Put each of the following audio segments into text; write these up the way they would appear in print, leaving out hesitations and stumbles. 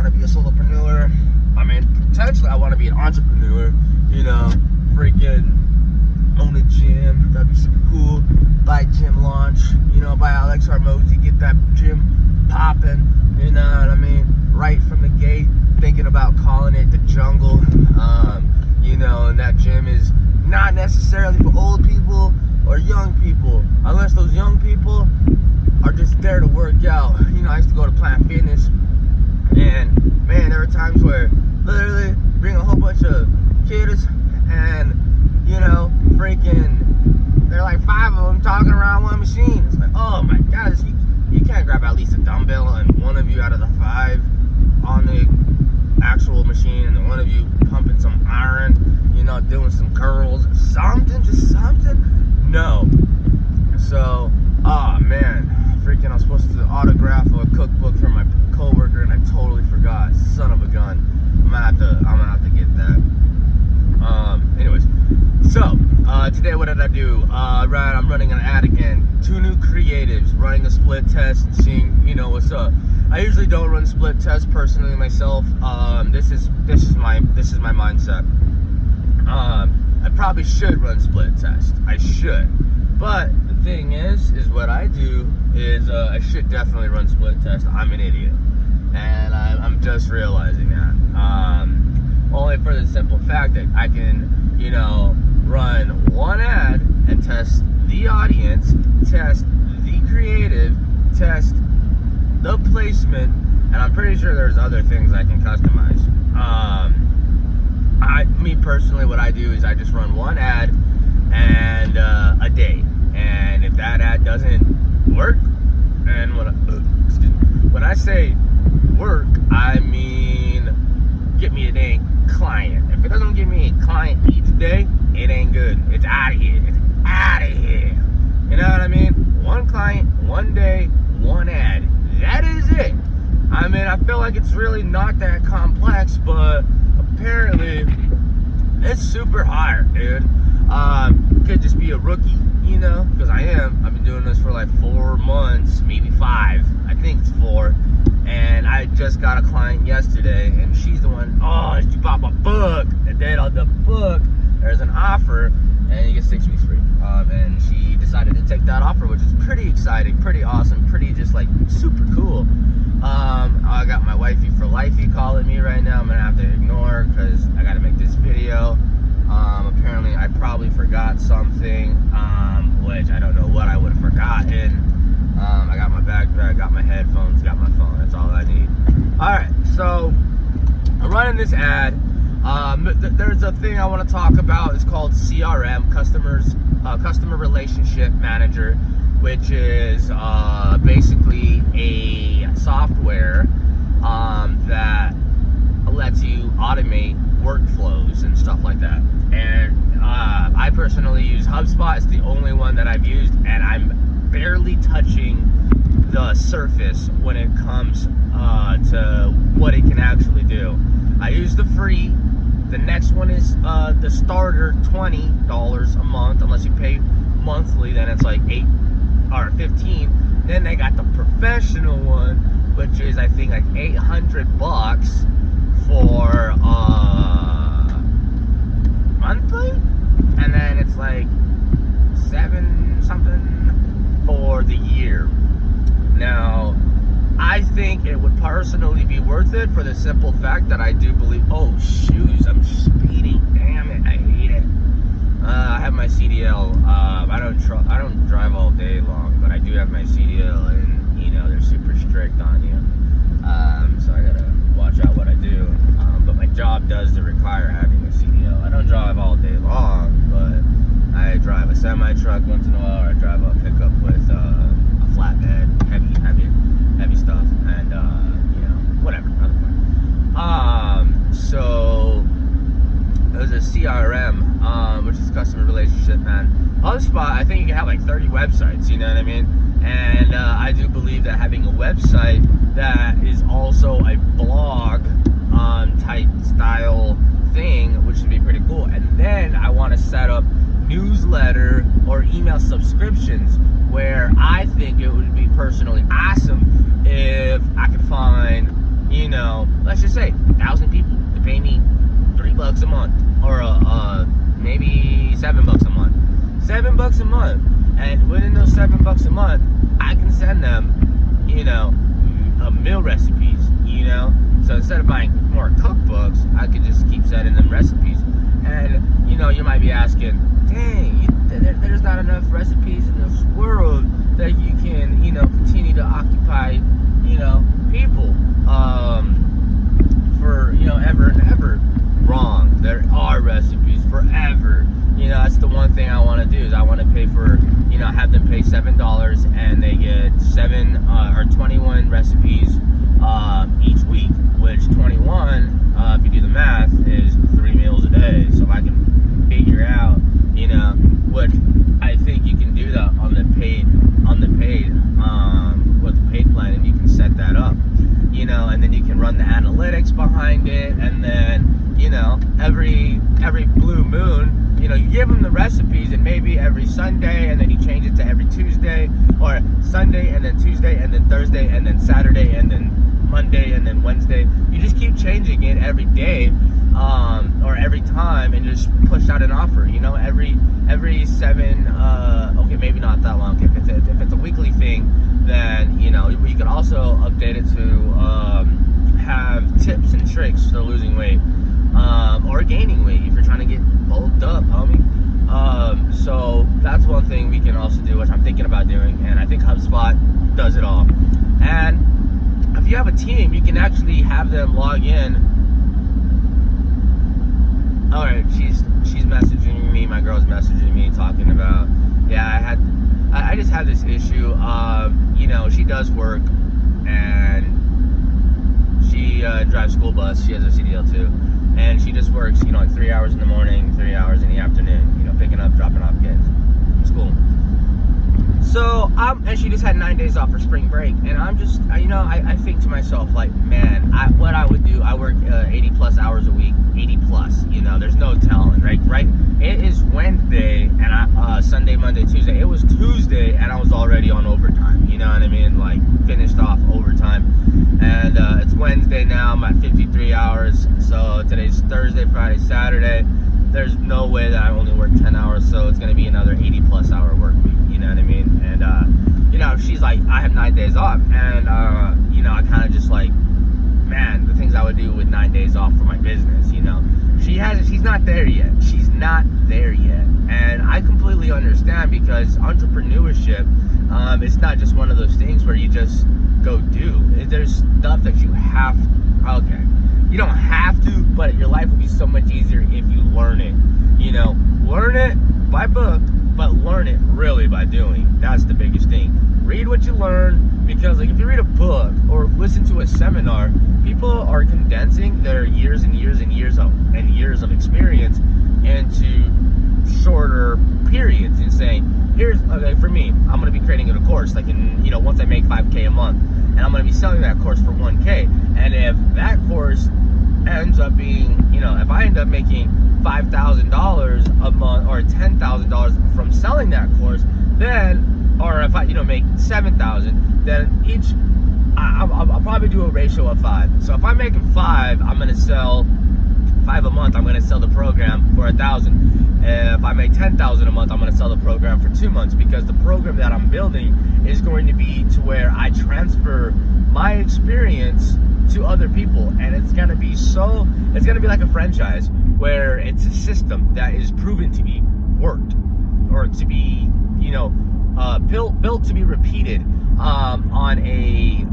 trying to be a solopreneur. I mean, potentially I want to be an entrepreneur, freaking own a gym. That'd be super cool. Buy gym launch, buy Alex Harmozy, get that gym popping, you know what I mean? Right from the gate, thinking about calling it the jungle, and that gym is not necessarily for old people or young people, unless those young people are just there to work out. I used to go to Planet Fitness, and man, there were times where literally bring a whole bunch of kids, and freaking, they're like 5 of them talking around one machine. It's like, oh my god, you can't grab at least a dumbbell and one of you out of the 5 on the actual machine, and then one of you pumping some iron, doing some curls, just something. No. So, oh man, freaking, I was supposed to autograph a cookbook for my coworker, and I totally forgot. Son of a gun. I'm gonna have to get that. Anyways, so today what did I do? I'm running an ad again. 2 new creatives, running a split test and seeing what's up. I usually don't run split tests personally myself. This is my mindset. I probably should run split tests. I should. But the thing is what I do is I should definitely run split tests. I'm an idiot. And I'm just realizing that. Only for the simple fact that I can, run one ad and test the audience, test the creative, test the placement, and I'm pretty sure there's other things I can customize. Me personally, what I do is I just run one ad and a day, and if that ad doesn't work, and when I say work, I mean get me a dang client. If it doesn't give me a client each day, it ain't good. It's out of here. It's out of here. You know what I mean? One client, one day, one ad. That is it. I mean, I feel like it's really not that complex, but apparently it's super hard, dude. Could just be a rookie, because I am. I've been doing this for like 4 months, maybe 5. I think it's 4. And I just got a client yesterday, and she's the one, she bought my book. And then on the book, there's an offer, and you get 6 weeks free. And she decided to take that offer, which is pretty exciting, pretty awesome, pretty just like super cool. I got my wifey for lifey calling me right now. I'm gonna have to ignore because I gotta make this video. Apparently I probably forgot something, which I don't know what I would have forgotten. I got my backpack, got my headphones, got my phone. That's all I need. Alright, so I'm running this ad. There's a thing I want to talk about. It's called CRM, Customer Relationship Manager, which is basically a software that lets you automate workflows and stuff like that. And I personally use HubSpot. It's the only one that I've used, and I'm barely touching the surface when it comes to what it can actually do. I use the free. The next one is the starter, $20 a month. Unless you pay monthly, then it's like $8 or $15. Then they got the professional one, which is I think like $800 for monthly, and then it's like 7 something for the year. Now, I think it would personally be worth it for the simple fact that I do believe. Oh shoes, I'm speeding. Damn it, I hate it. I have my CDL. I don't drive all day long, but I do have my CDL, and they're super strict on you. So I gotta watch out what I do. But my job does require having a CDL. I don't drive all day long, but I drive a semi truck once in a while, or I drive a pickup with a flatbed, heavy stuff, and whatever. So there's a CRM, which is customer relationship, man. HubSpot, I think you can have like 30 websites, you know what I mean? And I do believe that having a website that is also a blog type style thing, which would be pretty cool. And then I want to set up newsletter or email subscriptions, where I think it would be personally awesome if I could find, let's just say 1,000 people to pay me $3 a month, or maybe $7 a month. $7 a month, and within those $7 a month, I can send them, meal recipes. So instead of buying more cookbooks, I could just keep sending them recipes. And you might be asking, dang, there's not enough recipes in this world that you can, continue to occupy, people, for, ever and ever. Wrong. There are recipes forever. That's the one thing I want to do, is I want to pay for, have them pay $7, and they get 21 recipes each week, which 21, if you do the math, is 3 meals a day. So if I can figure out, what I think you can do that on the paid, with the paid plan, and you can set that up, and then you can run the analytics behind it, and then, every blue moon, you give them the recipes, and maybe every Sunday, and then you change it to every Tuesday, or Sunday, and then Tuesday, and then Thursday, and then Saturday, and then Monday, and then Wednesday. You just keep changing it every day, or every time, and just push out an offer. Every 7. Okay, maybe not that long. If it's a weekly thing, then you could also update it to have tips and tricks for losing weight, or gaining weight if you're trying to get bulked up, homie. So that's one thing we can also do, which I'm thinking about doing, and I think HubSpot does it all. And if you have a team, you can actually have them log in. All right, she's messaging me. My girl's messaging me, talking about, I just had this issue. She does work, and she drives school bus. She has a CDL too, and she just works, like 3 hours in the morning, 3 hours in the afternoon. Picking up, dropping off kids from school. So, and she just had 9 days off for spring break, and I'm just, I think to myself, like, man, what I would do, I work 80 plus hours a week, 80 plus, there's no telling, right? It is Wednesday, and Sunday, Monday, Tuesday, it was Tuesday, and I was already on overtime, you know what I mean, like, finished off overtime, and it's Wednesday now, I'm at 53 hours, so today's Thursday, Friday, Saturday. There's no way that I only work 10 hours, so it's going to be another 80 plus hour work week, you know what I mean? And, she's like, I have 9 days off, and, I kind of just like, man, the things I would do with 9 days off for my business, she's not there yet. She's not there yet. And I completely understand, because entrepreneurship, it's not just one of those things where you just go do. There's stuff that you have, you don't have to, but your life will be so much easier if you learn it. Learn it by book, but learn it really by doing. That's the biggest thing. Read what you learn, because like if you read a book or listen to a seminar, people are condensing their years and years and years of experience into shorter periods, and saying, for me, I'm going to be creating a course, like once I make $5K a month, and I'm going to be selling that course for $1K. And if that course ends up being, if I end up making $5,000 a month or $10,000 from selling that course, then, or if I, make $7,000, then I'll probably do a ratio of 5. So if I'm making 5, I'm going to sell 5 a month. I'm going to sell the program for $1,000. If I make $10,000 a month, I'm going to sell the program for 2 months, because the program that I'm building is going to be to where I transfer my experience to other people, and it's going to be like a franchise, where it's a system that is proven to be worked, or to be, built to be repeated, on a,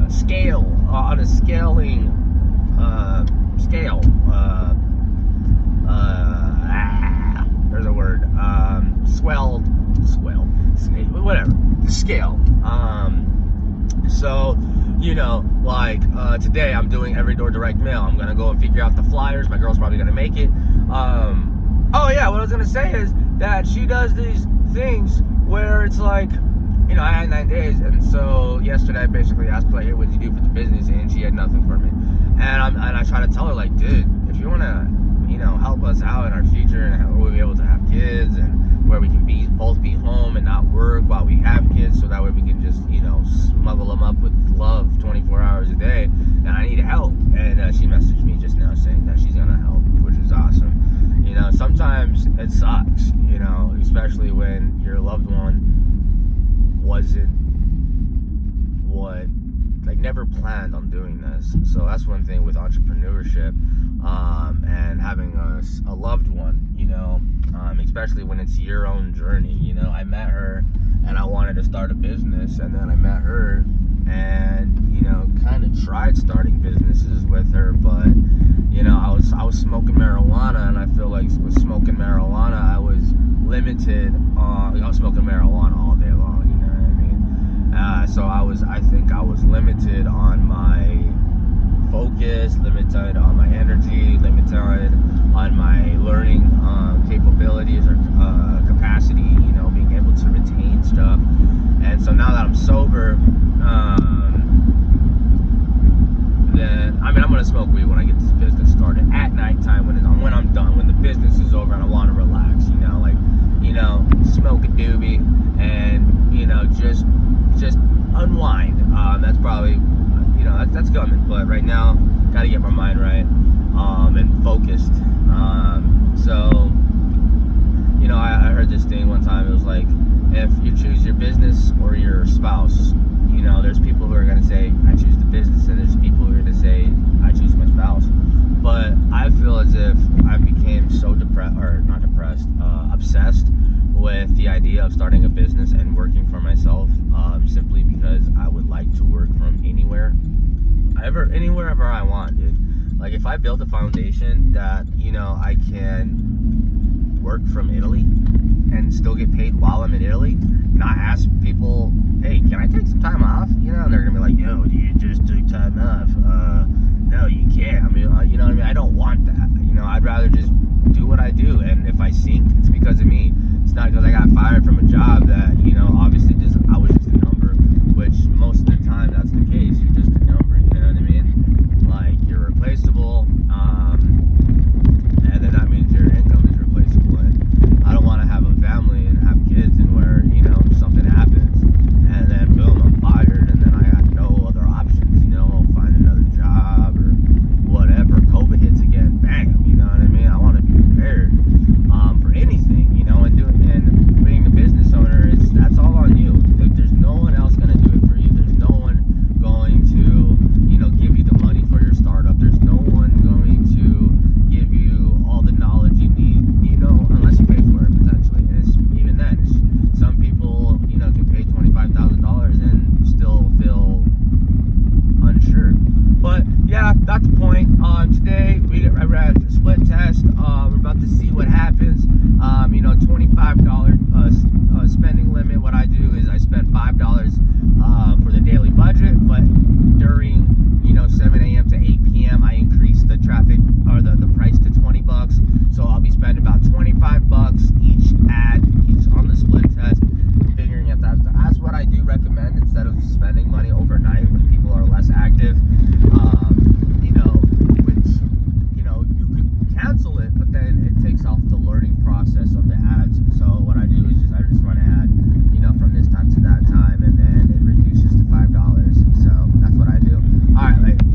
scale, on a scaling, scale, there's a word, whatever, scale. So, today I'm doing every door direct mail. I'm gonna go and figure out the flyers. My girl's probably gonna make it. What I was gonna say is that she does these things where it's like, I had 9 days, and so yesterday I basically asked her, like, hey, what did you do for the business? And she had nothing for me. And I try to tell her, like, dude, if you wanna, help us out in our future, and how we'll be able to have kids, and where we can both be home and not work while we have kids, so that way we can just, smuggle when your loved one wasn't what, like, never planned on doing this. So that's one thing with entrepreneurship, and having a loved one, you know, especially when it's your own journey. You know, I met her and I wanted to start a business, and then I met her and, you know, kind of tried starting businesses with her, but, you know, I was smoking marijuana, and I feel like with smoking marijuana I was limited on, I was smoking marijuana all day long, you know what I mean? So I think I was limited on my focus, limited on my energy, limited on my learning capabilities or capacity, you know, being able to retain stuff. And so now that I'm sober, then, I mean, I'm gonna smoke weed when I get this business started at nighttime, when I'm done, when the business is over and I want to relax, you know, like, you know, smoke a doobie and, you know, just unwind. That's probably, you know, that's coming, but right now gotta get my mind right, and focused. So, you know, I heard this thing one time. It was like, if you choose your business or your spouse, you know, there's people who are going to say, I choose the business, and there's people who are going to say, I choose my spouse. But I feel as if I became so obsessed with the idea of starting a business and working for myself, simply because I would like to work from anywhere ever I want, dude. Like, if I build a foundation that, you know, I can work from Italy and still get paid while I'm in Italy, not ask people, hey, can I take some time off? You know, and they're gonna be like, yo, you just took time off. No, you can't. I mean, you know what I mean? I don't want that. You know, I'd rather just do what I do, and if I sink, it's because of me. It's not because I got fired from a job that,